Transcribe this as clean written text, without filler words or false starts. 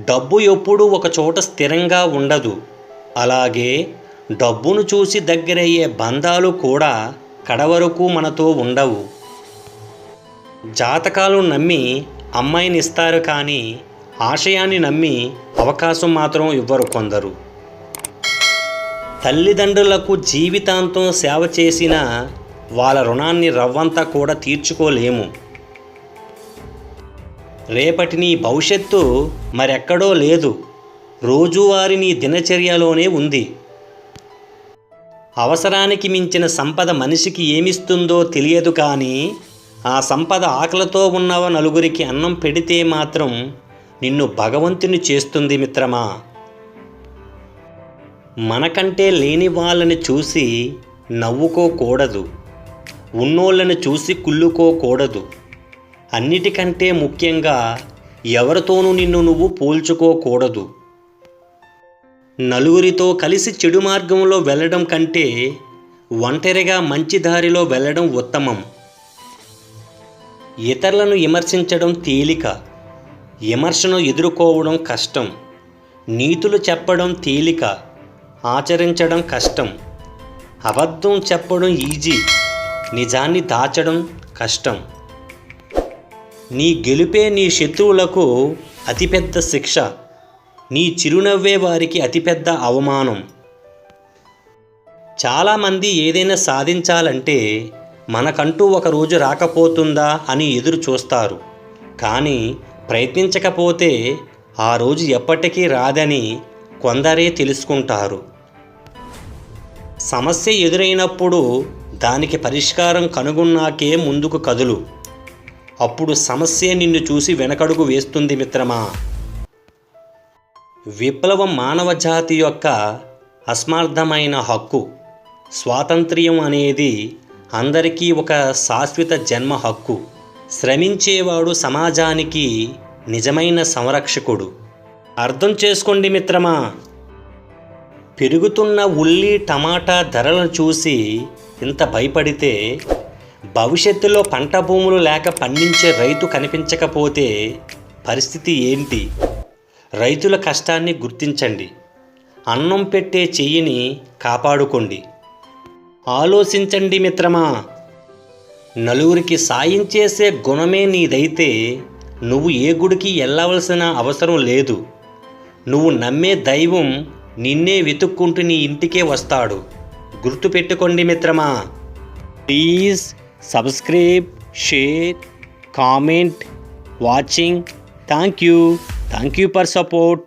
డబ్బు ఎప్పుడూ ఒక చోట స్థిరంగా ఉండదు. అలాగే డబ్బును చూసి దగ్గరయ్యే బంధాలు కూడా కడవరకు మనతో ఉండవు. జాతకాలు నమ్మి అమ్మాయిని ఇస్తారు కానీ ఆశయాన్ని నమ్మి అవకాశం మాత్రం ఇవ్వరు కొందరు. తల్లిదండ్రులకు జీవితాంతం సేవ చేసిన వాళ్ళ రుణాన్ని రవ్వంతా కూడా తీర్చుకోలేము. రేపటి నీ భవిష్యత్తు మరెక్కడో లేదు, రోజువారీ నీ దినచర్యలోనే ఉంది. అవసరానికి మించిన సంపద మనిషికి ఏమిస్తుందో తెలియదు కానీ ఆ సంపద ఆకలితో ఉన్న నలుగురికి అన్నం పెడితే మాత్రం నిన్ను భగవంతుని చేస్తుంది మిత్రమా. మనకంటే లేని వాళ్ళని చూసి నవ్వుకోకూడదు, ఉన్నోళ్ళని చూసి కుళ్ళుకోకూడదు. అన్నిటికంటే ముఖ్యంగా ఎవరితోనూ నిన్ను నువ్వు పోల్చుకోకూడదు. నలుగురితో కలిసి చెడు మార్గంలో వెళ్ళడం కంటే ఒంటరిగా మంచి దారిలో వెళ్ళడం ఉత్తమం. ఇతరులను విమర్శించడం తేలిక, విమర్శను ఎదుర్కోవడం కష్టం. నీతులు చెప్పడం తేలిక, ఆచరించడం కష్టం. అబద్ధం చెప్పడం ఈజీ, నిజాన్ని దాచడం కష్టం. నీ గెలుపే నీ శత్రువులకు అతిపెద్ద శిక్ష, నీ చిరునవ్వే వారికి అతిపెద్ద అవమానం. చాలామంది ఏదైనా సాధించాలంటే మనకంటూ ఒక రోజు రాకపోతుందా అని ఎదురు చూస్తారు. కానీ ప్రయత్నించకపోతే ఆ రోజు ఎప్పటికీ రాదని కొందరే తెలుసుకుంటారు. సమస్య ఎదురైనప్పుడు దానికి పరిష్కారం కనుగొన్నాకే ముందుకు కదులు. అప్పుడు సమస్య నిన్ను చూసి వెనకడుగు వేస్తుంది మిత్రమా. విప్లవం మానవజాతి యొక్క అస్మార్థమైన హక్కు. స్వాతంత్ర్యం అనేది అందరికీ ఒక శాశ్వత జన్మ హక్కు. శ్రమించేవాడు సమాజానికి నిజమైన సంరక్షకుడు. అర్థం చేసుకోండి మిత్రమా. పెరుగుతున్న ఉల్లి టమాటా ధరలను చూసి ఇంత భయపడితే భవిష్యత్తులో పంట భూములు లేక పండించే రైతు కనిపించకపోతే పరిస్థితి ఏంటి? రైతుల కష్టాన్ని గుర్తించండి. అన్నం పెట్టే చెయ్యిని కాపాడుకోండి. ఆలోచించండి మిత్రమా. నలుగురికి సాయం చేసే గుణమే నీదైతే నువ్వు ఏ గుడికి వెళ్ళవలసిన అవసరం లేదు. నువ్వు నమ్మే దైవం నిన్నే వెతుక్కుంటూ నీ ఇంటికే వస్తాడు. గుర్తుపెట్టుకోండి మిత్రమా. Please subscribe, share, comment, watching. Thank you for support.